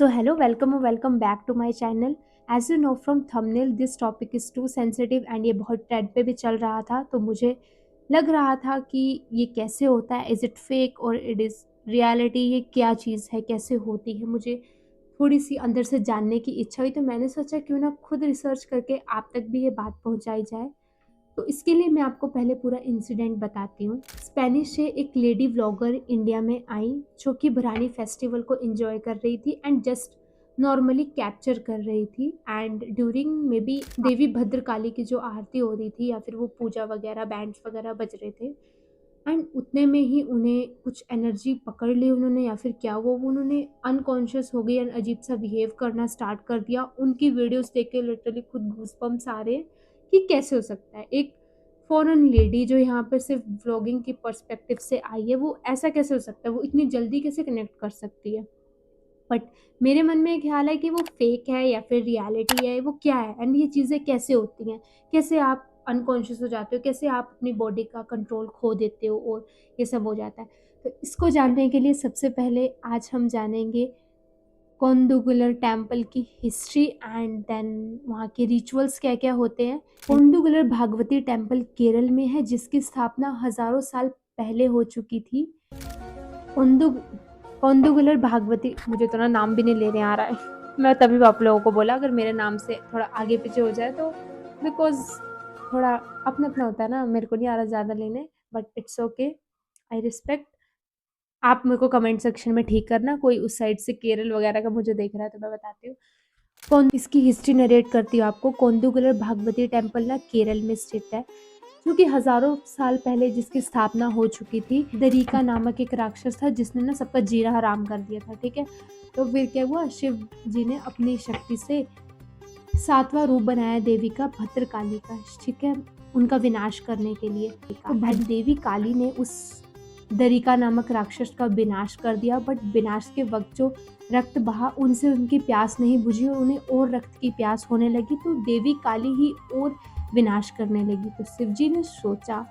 So hello, welcome or welcome back to my channel. As you know from thumbnail, this topic is too sensitive and ये बहुत trend पे भी चल रहा था, तो मुझे लग रहा था कि ये कैसे होता है, इज़ इट फेक और इट इज़ रियलिटी, ये क्या चीज़ है, कैसे होती है, मुझे थोड़ी सी अंदर से जानने की इच्छा हुई, तो मैंने सोचा क्यों ना खुद रिसर्च करके आप तक भी ये बात पहुंचाई जाए। तो इसके लिए मैं आपको पहले पूरा इंसिडेंट बताती हूँ। स्पेनिश से एक लेडी व्लॉगर इंडिया में आई, जो कि भरानी फेस्टिवल को एंजॉय कर रही थी एंड जस्ट नॉर्मली कैप्चर कर रही थी। एंड ड्यूरिंग मे बी देवी भद्रकाली की जो आरती हो रही थी या फिर वो पूजा वगैरह बैंड्स वगैरह बज रहे थे, एंड उतने में ही उन्हें कुछ एनर्जी पकड़ ली उन्होंने, या फिर क्या वो उन्होंने अनकॉन्शियस हो गई एंड अजीब सा बिहेव करना स्टार्ट कर दिया। उनकी वीडियोस देख के लिटरली खुद गूज़बम्प्स आ रहे हैं कि कैसे हो सकता है एक फॉरेन लेडी जो यहाँ पर सिर्फ व्लॉगिंग की पर्सपेक्टिव से आई है, वो ऐसा कैसे हो सकता है, वो इतनी जल्दी कैसे कनेक्ट कर सकती है। बट मेरे मन में एक ख्याल है कि वो फेक है या फिर रियलिटी है, वो क्या है एंड ये चीज़ें कैसे होती हैं, कैसे आप अनकॉन्शियस हो जाते हो, कैसे आप अपनी बॉडी का कंट्रोल खो देते हो और ये सब हो जाता है। तो इसको जानने के लिए सबसे पहले आज हम जानेंगे कोंडुगुलर टेम्पल की हिस्ट्री एंड देन वहाँ के रिचुअल्स क्या क्या होते हैं। कोंडुगुलर भागवती टेम्पल केरल में है, जिसकी स्थापना हजारों साल पहले हो चुकी थी। कोंडु कोंडुगुलर भागवती, मुझे तो ना नाम भी नहीं लेने आ रहा है। मैं तभी आप लोगों को बोला अगर मेरे नाम से थोड़ा आगे पीछे हो जाए तो, बिकॉज थोड़ा अपना अपना होता है ना, मेरे को नहीं आ रहा ज़्यादा लेने, but it's okay, I respect. आप मेरे को कमेंट सेक्शन में ठीक करना, कोई उस साइड से केरल वगैरह का मुझे देख रहा है तो मैं बताती हूँ। कौन इसकी हिस्ट्री नरेट करती हूँ आपको। कोंडुगुलर भागवती टेम्पल ना केरल में स्थित है, जो कि हजारों साल पहले जिसकी स्थापना हो चुकी थी। दरीका नामक एक राक्षस था जिसने ना सबका जीना हराम कर दिया था, ठीक है। तो फिर क्या हुआ, शिव जी ने अपनी शक्ति से सातवां रूप बनाया देवी का, भद्रकाली का, ठीक है, उनका विनाश करने के लिए। तो देवी काली ने उस दरिका नामक राक्षस का विनाश कर दिया, बट विनाश के वक्त जो रक्त बहा उनसे उनकी प्यास नहीं बुझी और उन्हें और रक्त की प्यास होने लगी, तो देवी काली ही और विनाश करने लगी। तो शिवजी ने सोचा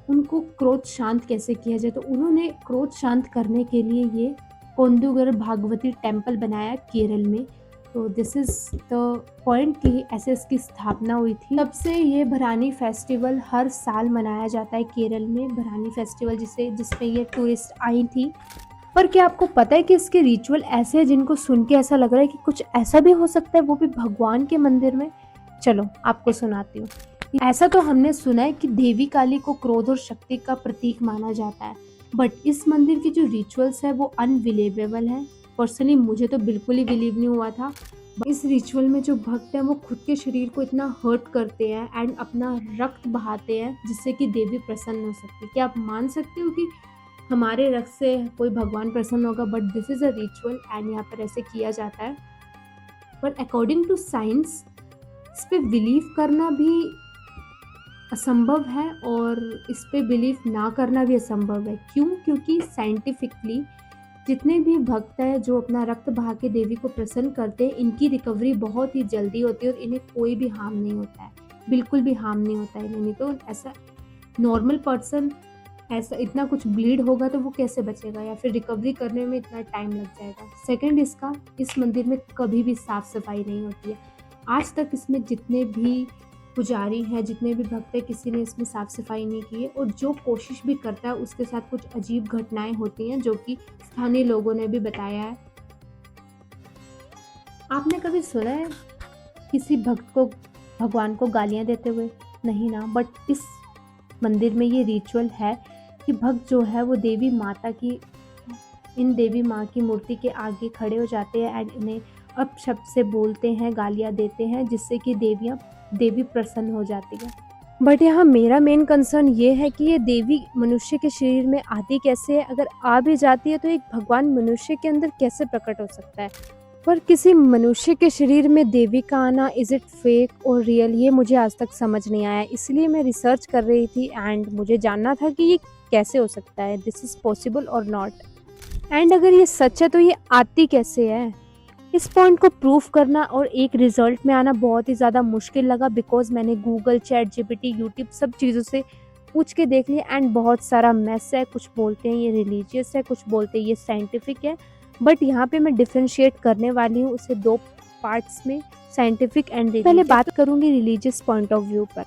उनको क्रोध शांत कैसे किया जाए, तो उन्होंने क्रोध शांत करने के लिए ये कोंडुगुलर भागवती टेम्पल बनाया केरल में। तो दिस इज द पॉइंट कि ऐसे इसकी स्थापना हुई थी। तब से ये भरानी फेस्टिवल हर साल मनाया जाता है केरल में। भरानी फेस्टिवल जिसमें ये टूरिस्ट आई थी। पर क्या आपको पता है कि इसके रिचुअल ऐसे हैं जिनको सुन के ऐसा लग रहा है कि कुछ ऐसा भी हो सकता है, वो भी भगवान के मंदिर में। चलो आपको सुनाती हूँ। ऐसा तो हमने सुना है कि देवी काली को क्रोध और शक्ति का प्रतीक माना जाता है, बट इस मंदिर की जो रिचुअल्स है वो अनबिलीवेबल है। पर्सनली मुझे तो बिल्कुल ही बिलीव नहीं हुआ था। इस रिचुअल में जो भक्त हैं वो खुद के शरीर को इतना हर्ट करते हैं एंड अपना रक्त बहाते हैं जिससे कि देवी प्रसन्न हो सकती है। क्या आप मान सकते हो कि हमारे रक्त से कोई भगवान प्रसन्न होगा, but this is a ritual and यहाँ पर ऐसे किया जाता है। पर अकॉर्डिंग टू साइंस इस पे बिलीव करना भी असंभव है और इस पे बिलीव ना करना भी असंभव है। क्यों? क्योंकि साइंटिफिकली जितने भी भक्त हैं जो अपना रक्त बहा के देवी को प्रसन्न करते हैं, इनकी रिकवरी बहुत ही जल्दी होती है और इन्हें कोई भी हार्म नहीं होता है, बिल्कुल भी हार्म नहीं होता है इन्हें। नहीं तो ऐसा नॉर्मल पर्सन ऐसा इतना कुछ ब्लीड होगा तो वो कैसे बचेगा, या फिर रिकवरी करने में इतना टाइम लग जाएगा। सेकंड, इसका इस मंदिर में कभी भी साफ सफाई नहीं होती है। आज तक इसमें जितने भी पुजारी हैं, जितने भी भक्त हैं, किसी ने इसमें साफ सफाई नहीं की है, और जो कोशिश भी करता है उसके साथ कुछ अजीब घटनाएं होती हैं, जो कि स्थानीय लोगों ने भी बताया है। आपने कभी सुना है किसी भक्त को भगवान को गालियां देते हुए? नहीं ना। बट इस मंदिर में ये रिचुअल है कि भक्त जो है वो देवी माता की, इन देवी माँ की मूर्ति के आगे खड़े हो जाते हैं एंड इन्हें अपशब्द से बोलते हैं, गालियाँ देते हैं, जिससे कि देवी प्रसन्न हो जाती है। बट यहाँ मेरा मेन कंसर्न ये है कि ये देवी मनुष्य के शरीर में आती कैसे है? अगर आ भी जाती है तो एक भगवान मनुष्य के अंदर कैसे प्रकट हो सकता है? पर किसी मनुष्य के शरीर में देवी का आना, इज इट फेक और रियल, ये मुझे आज तक समझ नहीं आया। इसलिए मैं रिसर्च कर रही थी एंड मुझे जानना था कि ये कैसे हो सकता है, दिस इज़ पॉसिबल और नॉट। एंड अगर ये सच है तो ये आती कैसे है? इस पॉइंट को प्रूफ करना और एक रिजल्ट में आना बहुत ही ज़्यादा मुश्किल लगा, बिकॉज मैंने गूगल, चैट जीपीटी, यूट्यूब सब चीज़ों से पूछ के देख लिया एंड बहुत सारा मैस है। कुछ बोलते हैं ये रिलीजियस है, कुछ बोलते हैं ये साइंटिफिक है, बट यहाँ पे मैं डिफरेंशिएट करने वाली हूँ उसे दो पार्ट्स में, साइंटिफिक एंड रिलीजियस। पहले बात करूँगी रिलीजियस पॉइंट ऑफ व्यू पर।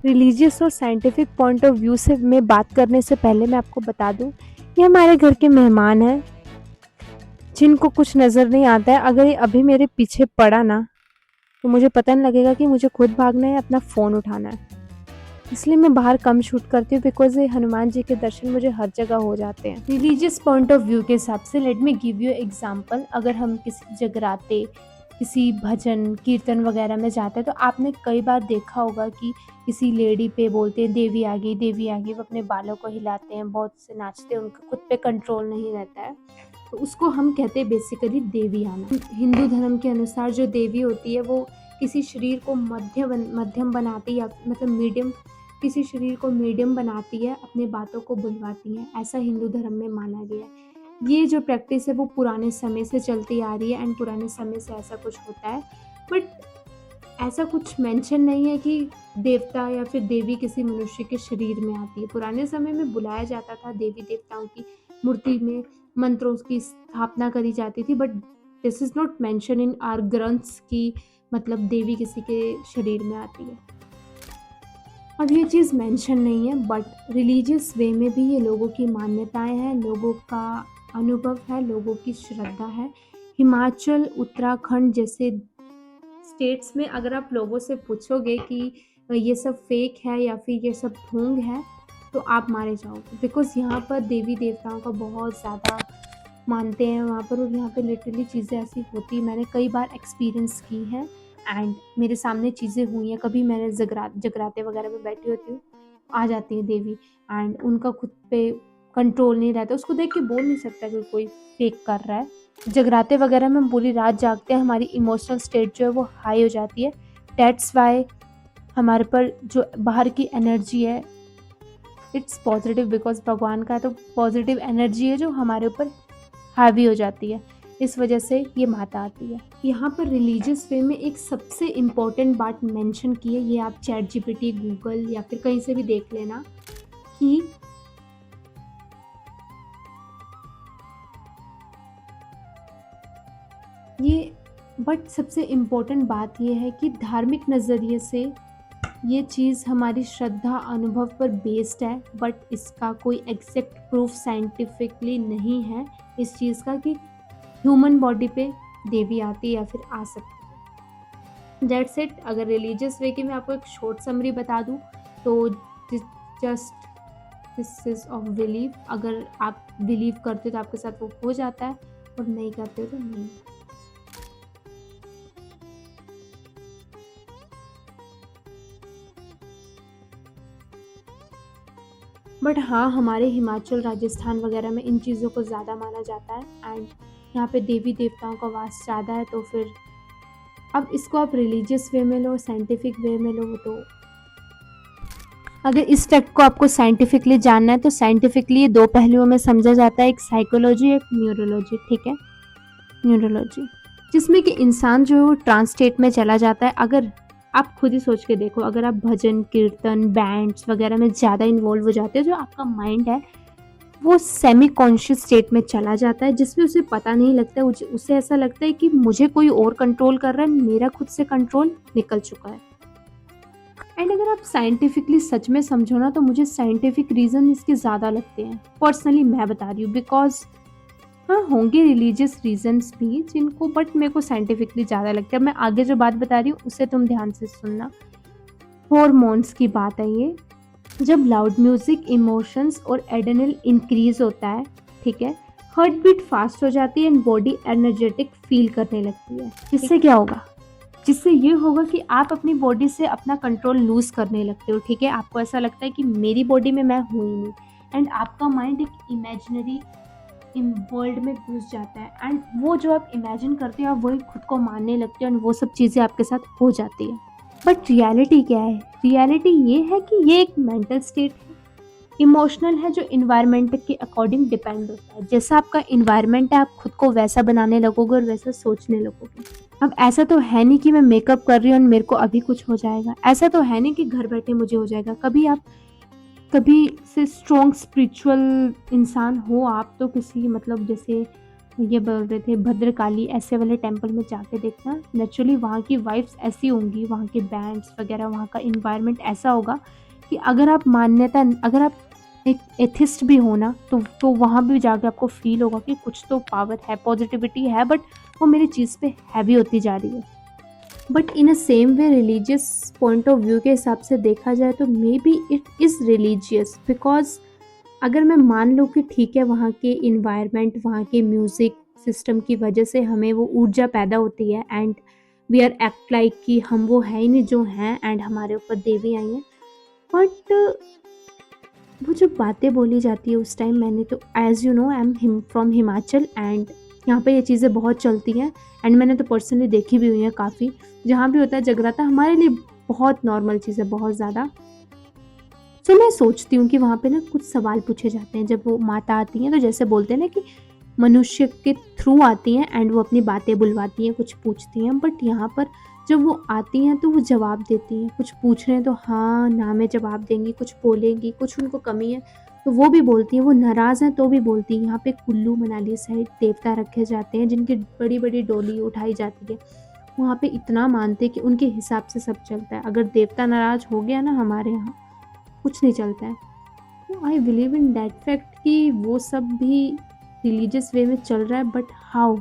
रिलीजियस और साइंटिफिक पॉइंट ऑफ व्यू से मैं बात करने से पहले मैं आपको बता दूं, ये हमारे घर के मेहमान हैं जिनको कुछ नज़र नहीं आता है। अगर ये अभी मेरे पीछे पड़ा ना तो मुझे पता नहीं लगेगा कि मुझे खुद भागना है या अपना फ़ोन उठाना है। इसलिए मैं बाहर कम शूट करती हूँ, बिकॉज ये हनुमान जी के दर्शन मुझे हर जगह हो जाते हैं। रिलीजियस पॉइंट ऑफ व्यू के हिसाब से let me give you example. अगर हम किसी जगराते, किसी भजन कीर्तन वगैरह में जाते हैं तो आपने कई बार देखा होगा कि किसी लेडी पे बोलते हैं देवी आ गई, देवी आ गई। वो अपने बालों को हिलाते हैं, बहुत से नाचते हैं, उनका खुद पे कंट्रोल नहीं रहता है, तो उसको हम कहते हैं बेसिकली देवी आना। हिंदू धर्म के अनुसार जो देवी होती है वो किसी शरीर को मध्यम बनाती है, मतलब मीडियम, किसी शरीर को मीडियम बनाती है, अपने बातों को बुलवाती है, ऐसा हिंदू धर्म में माना गया है। ये जो प्रैक्टिस है वो पुराने समय से चलती आ रही है एंड पुराने समय से ऐसा कुछ होता है। बट ऐसा कुछ मेंशन नहीं है कि देवता या फिर देवी किसी मनुष्य के शरीर में आती है। पुराने समय में बुलाया जाता था, देवी देवताओं की मूर्ति में मंत्रों की स्थापना करी जाती थी, but this is not mention in our ग्रंथ्स की मतलब देवी किसी के शरीर में आती है। अब ये चीज़ मेंशन नहीं है, बट रिलीजियस वे में भी ये लोगों की मान्यताएं हैं, लोगों का अनुभव है, लोगों की श्रद्धा है। हिमाचल, उत्तराखंड जैसे स्टेट्स में अगर आप लोगों से पूछोगे कि ये सब फेक है या फिर ये सब ढोंग है तो आप मारे जाओगे, बिकॉज यहाँ पर देवी देवताओं का बहुत ज़्यादा मानते हैं वहाँ पर, और यहाँ पे लिटरली चीज़ें ऐसी होती है। मैंने कई बार एक्सपीरियंस की है एंड मेरे सामने चीज़ें हुई हैं। कभी मैंने जगराते वगैरह में बैठी होती हूँ, आ जाती है देवी एंड उनका खुद पे कंट्रोल नहीं रहता, उसको देख के बोल नहीं सकता कि कोई फेक कर रहा है। जगराते वगैरह में हम पूरी रात जागते हैं, हमारी इमोशनल स्टेट जो है वो हाई हो जाती है। दैट्स वाई हमारे पर जो बाहर की एनर्जी है इट्स पॉजिटिव, बिकॉज भगवान का तो पॉजिटिव एनर्जी है जो हमारे ऊपर हावी हो जाती है, इस वजह से ये माता आती है। यहाँ पर रिलीजियस वे में एक सबसे इम्पॉर्टेंट बात मेंशन की है, ये आप चैट जीपीटी, गूगल या फिर कहीं से भी देख लेना कि ये, बट सबसे इम्पोर्टेंट बात ये है कि धार्मिक नज़रिए से ये चीज़ हमारी श्रद्धा अनुभव पर बेस्ड है, बट इसका कोई एग्जैक्ट प्रूफ साइंटिफिकली नहीं है इस चीज़ का कि ह्यूमन बॉडी पे देवी आती है या फिर आ सकती है। That's it. अगर रिलीजियस वे की मैं आपको एक शॉर्ट समरी बता दूँ तो just this is of believe. अगर आप बिलीव करते हो तो आपके साथ वो हो जाता है, और नहीं करते हो तो नहीं। बट हाँ, हमारे हिमाचल, राजस्थान वगैरह में इन चीज़ों को ज़्यादा माना जाता है एंड यहाँ पे देवी देवताओं का वास ज़्यादा है। तो फिर अब इसको आप रिलीजियस वे में लो, साइंटिफिक वे में लो, तो अगर इस फैक्ट को आपको साइंटिफिकली जानना है तो साइंटिफिकली ये दो पहलुओं में समझा जाता है, एक साइकोलॉजी, एक न्यूरोलॉजी। ठीक है, न्यूरोलॉजी जिसमें कि इंसान जो है वो ट्रांस स्टेट में चला जाता है। अगर आप खुद ही सोच के देखो, अगर आप भजन कीर्तन बैंड्स वगैरह में ज़्यादा इन्वॉल्व हो जाते हो, जो आपका माइंड है वो सेमी कॉन्शियस स्टेट में चला जाता है, जिसमें उसे पता नहीं लगता है, उसे ऐसा लगता है कि मुझे कोई और कंट्रोल कर रहा है, मेरा खुद से कंट्रोल निकल चुका है। एंड अगर आप साइंटिफिकली सच में समझो ना तो मुझे साइंटिफिक रीज़न इसके ज़्यादा लगते हैं, पर्सनली मैं बता रही हूँ। बिकॉज हाँ, होंगे रिलीजियस रीजंस भी जिनको, बट मेरे को साइंटिफिकली ज़्यादा लगता है। मैं आगे जो बात बता रही हूँ उसे तुम ध्यान से सुनना। हॉर्मोन्स की बात है ये। जब लाउड म्यूजिक, इमोशंस और एड्रेनल इंक्रीज होता है, ठीक है, हार्ट बीट फास्ट हो जाती है एंड बॉडी एनर्जेटिक फील करने लगती है। जिससे क्या होगा? जिससे ये होगा कि आप अपनी बॉडी से अपना कंट्रोल लूज करने लगते हो। ठीक है, आपको ऐसा लगता है कि मेरी बॉडी में मैं हूँ ही नहीं, एंड आपका माइंड एक इमेजिनरी वर्ल्ड में घुस जाता है एंड वो जो आप इमेजिन करते हो आप वही खुद को मानने लगते हो एंड वो सब चीज़ें आपके साथ हो जाती है। बट रियलिटी क्या है? रियलिटी ये है कि ये एक मेंटल स्टेट है, इमोशनल है, जो इन्वायरमेंट के अकॉर्डिंग डिपेंड होता है। जैसा आपका इन्वायरमेंट है आप खुद को वैसा बनाने लगोगे और वैसा सोचने लगोगे। अब ऐसा तो है नहीं कि मैं मेकअप कर रही हूँ और मेरे को अभी कुछ हो जाएगा, ऐसा तो है नहीं कि घर बैठे मुझे हो जाएगा। कभी से स्ट्रॉन्ग स्पिरिचुअल इंसान हो आप तो किसी मतलब जैसे ये बोल रहे थे भद्रकाली ऐसे वाले टेम्पल में जाके देखना, नेचुरली वहाँ की वाइब्स ऐसी होंगी, वहाँ के बैंड्स वगैरह, वहाँ का एनवायरनमेंट ऐसा होगा कि अगर आप एक एथिस्ट भी हो ना, तो वहाँ भी जाके आपको फ़ील होगा कि कुछ तो पावर है, पॉजिटिविटी है, बट वो मेरी चीज़ पे हैवी होती जा रही है। But in a same way religious point of view के हिसाब से देखा जाए तो may be it is religious, because अगर मैं मान लूँ कि ठीक है वहाँ के इन्वायरमेंट, वहाँ के म्यूज़िक सिस्टम की वजह से हमें वो ऊर्जा पैदा होती है and we are act like कि हम वो है ही नहीं जो हैं एंड हमारे ऊपर देवी आई हैं। बट वो जो बातें बोली जाती है उस टाइम, मैंने तो as you know I am from Himachal and यहाँ पे ये चीज़ें बहुत चलती हैं एंड मैंने तो पर्सनली देखी भी हुई हैं काफ़ी। जहाँ भी होता है जगराता हमारे लिए बहुत नॉर्मल चीज़ है, बहुत ज़्यादा। तो मैं सोचती हूँ कि वहाँ पे ना कुछ सवाल पूछे जाते हैं जब वो माता आती हैं, तो जैसे बोलते हैं ना कि मनुष्य के थ्रू आती हैं एंड वो अपनी बातें बुलवाती हैं, कुछ पूछती हैं, बट यहाँ पर जब वो आती हैं तो वो जवाब देती हैं। कुछ पूछ रहे हैं तो हाँ ना में जवाब देंगी, कुछ बोलेंगी, कुछ उनको कमी है तो वो भी बोलती हैं, वो नाराज़ हैं तो भी बोलती हैं। यहाँ पे कुल्लू मनाली साइड देवता रखे जाते हैं जिनकी बड़ी बड़ी डोली उठाई जाती है। वहाँ पे इतना मानते हैं कि उनके हिसाब से सब चलता है। अगर देवता नाराज़ हो गया ना हमारे यहाँ, कुछ नहीं चलता है। तो I believe in that fact कि वो सब भी रिलीजियस वे में चल रहा है, बट हाउ?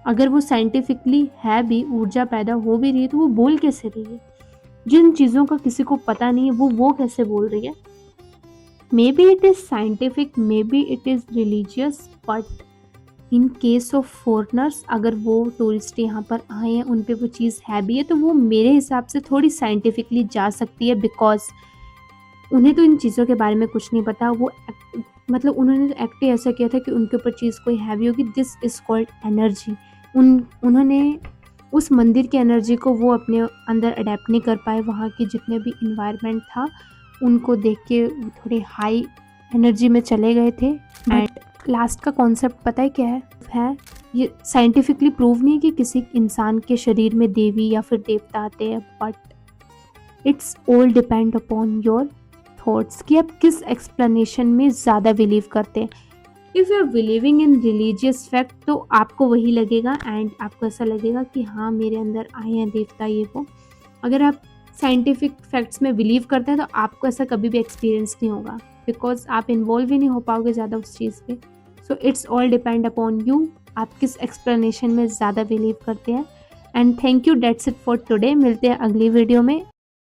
अगर वो साइंटिफिकली है भी, ऊर्जा पैदा हो भी रही है, तो वो बोल कैसे रही है? जिन चीज़ों का किसी को पता नहीं है वो कैसे बोल रही है? May be it is scientific, may be it is religious, but in case of foreigners, अगर वो टूरिस्ट यहाँ पर आए हैं, उन पे वो चीज़ है भी है, तो वो मेरे हिसाब से थोड़ी साइंटिफिकली जा सकती है, बिकॉज उन्हें तो इन चीज़ों के बारे में कुछ नहीं पता। वो मतलब उन्होंने तो एक्ट ही ऐसा किया था कि उनके ऊपर चीज़ कोई हैवी होगी। This is called energy. उन्होंने उस मंदिर की एनर्जी को वो अपने अंदर अडेप्ट नहीं कर पाए। वहाँ के जितने भी इन्वायरमेंट था उनको देख के वो थोड़े हाई एनर्जी में चले गए थे। एंड लास्ट का कॉन्सेप्ट पता है क्या है? ये साइंटिफिकली प्रूव नहीं है कि किसी इंसान के शरीर में देवी या फिर देवता आते हैं, but it's all depend upon your thoughts कि आप किस एक्सप्लेनेशन में ज़्यादा बिलीव करते हैं। If you are believing in religious fact तो आपको वही लगेगा एंड आपको ऐसा लगेगा कि हाँ मेरे अंदर आए हैं देवता ये वो। अगर आप साइंटिफिक फैक्ट्स में बिलीव करते हैं तो आपको ऐसा कभी भी एक्सपीरियंस नहीं होगा, बिकॉज आप इन्वॉल्व ही नहीं हो पाओगे ज़्यादा उस चीज़ पे। So it's all depend upon you, आप किस एक्सप्लेनेशन में ज़्यादा बिलीव करते हैं। And thank you, that's it for today. मिलते हैं अगली वीडियो में।